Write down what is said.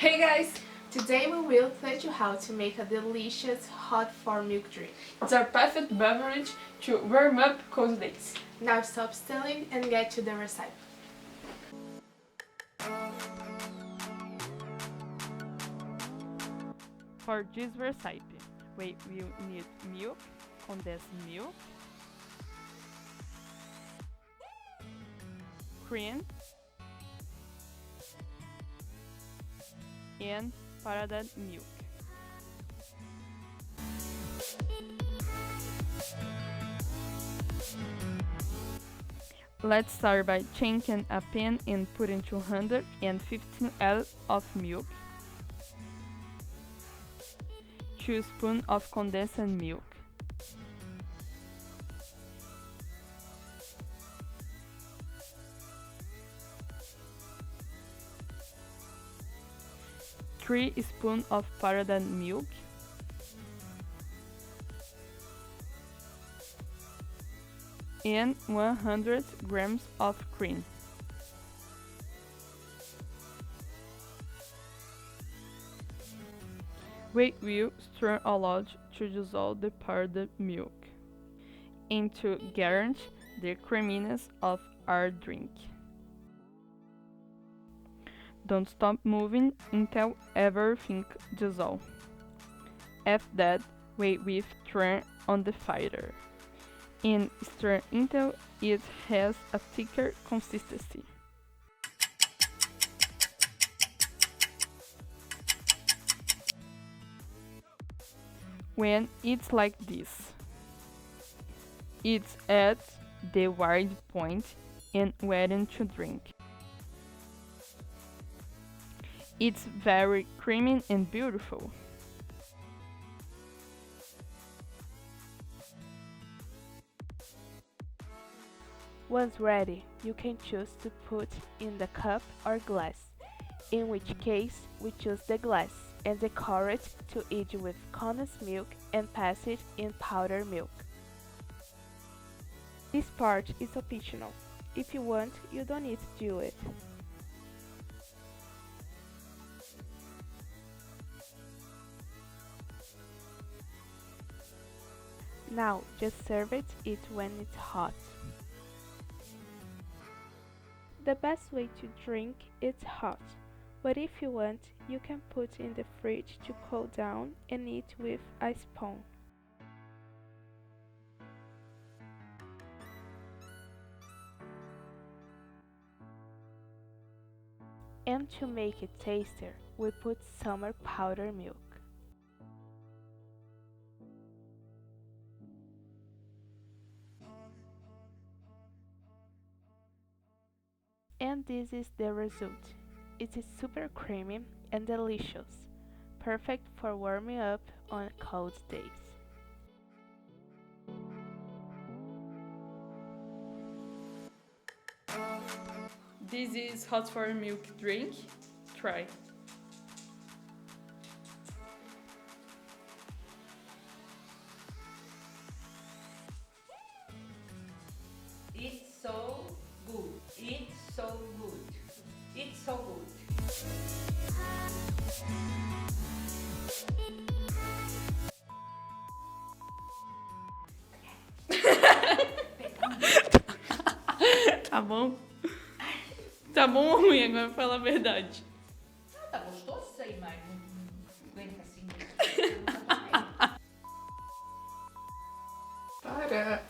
Hey guys! Today we will teach you how to make a delicious hot warm milk drink. It's our perfect beverage to warm up cold days. Now stop stirring and get to the recipe. For this recipe, we will need milk, condensed milk, cream, and powdered milk. Let's start by changing a pan and putting 215 ml of milk, 2 spoons of condensed milk, three spoons of powdered milk, and 100 grams of cream. We will stir a lot to dissolve the powdered milk and to guarantee the creaminess of our drink. Don't stop moving until everything dissolves. After that, we will turn on the fire and stir until it has a thicker consistency. When it's like this, it's at the right point and ready to drink. It's very creamy and beautiful. Once ready, you can choose to put in the cup or glass, in which case we choose the glass and decor it to eat with condensed milk and pass it in powdered milk. This part is optional. If you want, you don't need to do it. Now, just serve it when it's hot. The best way to drink is hot, but if you want, you can put in the fridge to cool down and eat with a spoon. And to make it tastier, we put some powdered milk. And this is the result. It is super creamy and delicious, perfect for warming up on cold days. This is hot for milk drink. Try. It's so good. It's so good. It's so good. Tá bom? Tá bom ou ruim? Agora fala a verdade. Tá gostoso, sei, mas não aguenta assim. Para!